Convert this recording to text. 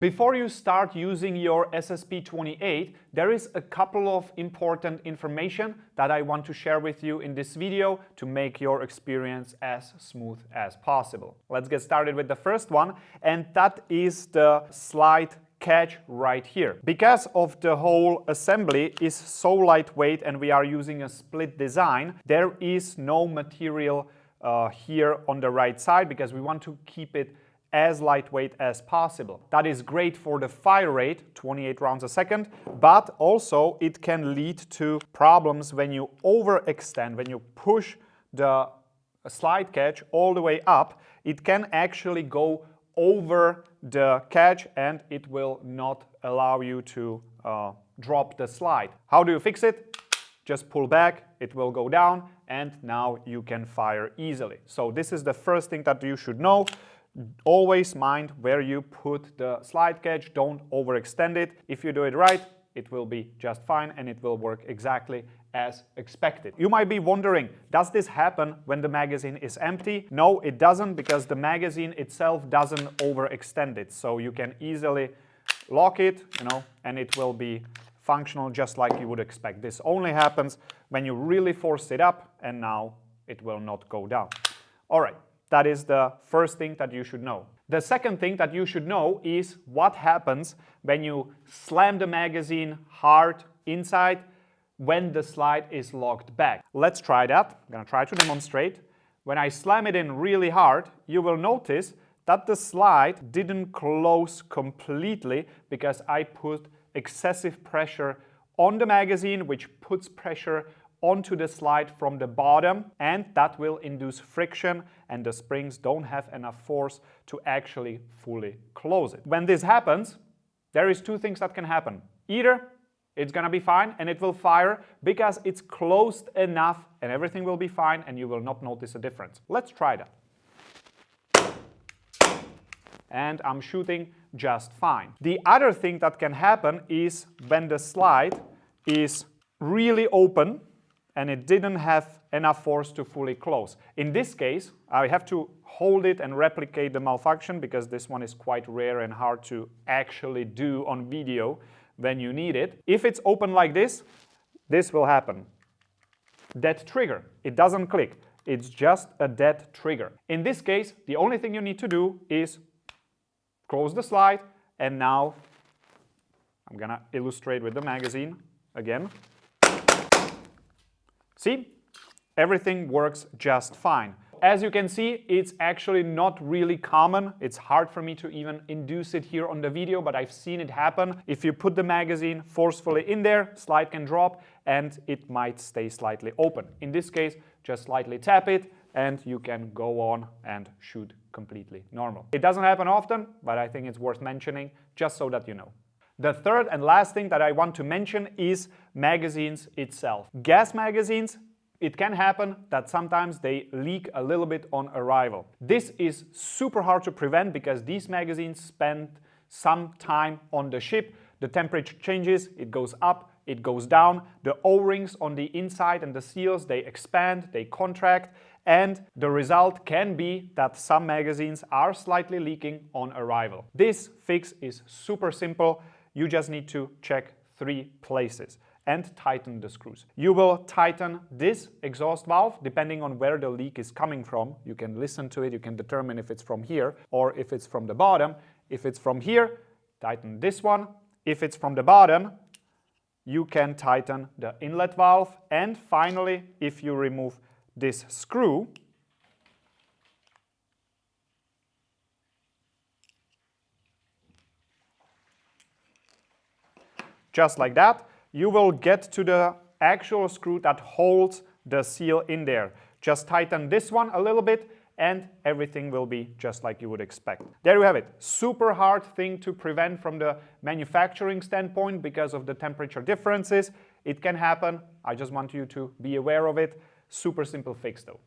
Before you start using your SSP28, there is a couple of important information that I want to share with you in this video to make your experience as smooth as possible. Let's get started with the first one, and that is the slide catch right here. Because of the whole assembly is so lightweight and we are using a split design, there is no material here on the right side because we want to keep it as lightweight as possible. That is great for the fire rate, 28 rounds a second, but also it can lead to problems when you overextend, when you push the slide catch all the way up. It can actually go over the catch and it will not allow you to drop the slide. How do you fix it? Just pull back, it will go down, and now you can fire easily. So this is the first thing that you should know. Always mind where you put the slide catch, don't overextend it. If you do it right, it will be just fine and it will work exactly as expected. You might be wondering, does this happen when the magazine is empty? No, it doesn't, because the magazine itself doesn't overextend it. So you can easily lock it, and it will be functional just like you would expect. This only happens when you really force it up, and now it will not go down. All right. That is the first thing that you should know. The second thing that you should know is what happens when you slam the magazine hard inside when the slide is locked back. Let's try that. I'm going to try to demonstrate. When I slam it in really hard, you will notice that the slide didn't close completely because I put excessive pressure on the magazine, which puts pressure onto the slide from the bottom, and that will induce friction, and the springs don't have enough force to actually fully close it. When this happens, there is two things that can happen. Either it's gonna be fine and it will fire because it's closed enough and everything will be fine and you will not notice a difference. Let's try that. And I'm shooting just fine. The other thing that can happen is when the slide is really open and it didn't have enough force to fully close. In this case, I have to hold it and replicate the malfunction because this one is quite rare and hard to actually do on video when you need it. If it's open like this will happen. Dead trigger. It doesn't click. It's just a dead trigger. In this case, the only thing you need to do is close the slide, and now I'm gonna illustrate with the magazine again. See, everything works just fine. As you can see, it's actually not really common. It's hard for me to even induce it here on the video, but I've seen it happen. If you put the magazine forcefully in there, slide can drop and it might stay slightly open. In this case, just slightly tap it and you can go on and shoot completely normal. It doesn't happen often, but I think it's worth mentioning just so that you know. The third and last thing that I want to mention is magazines itself. Gas magazines, it can happen that sometimes they leak a little bit on arrival. This is super hard to prevent because these magazines spend some time on the ship. The temperature changes, it goes up, it goes down. The O-rings on the inside and the seals, they expand, they contract, and the result can be that some magazines are slightly leaking on arrival. This fix is super simple. You just need to check 3 places and tighten the screws. You will tighten this exhaust valve depending on where the leak is coming from. You can listen to it, you can determine if it's from here or if it's from the bottom. If it's from here, tighten this one. If it's from the bottom, you can tighten the inlet valve. And finally, if you remove this screw, just like that, you will get to the actual screw that holds the seal in there. Just tighten this one a little bit and everything will be just like you would expect. There you have it. Super hard thing to prevent from the manufacturing standpoint because of the temperature differences. It can happen. I just want you to be aware of it. Super simple fix though.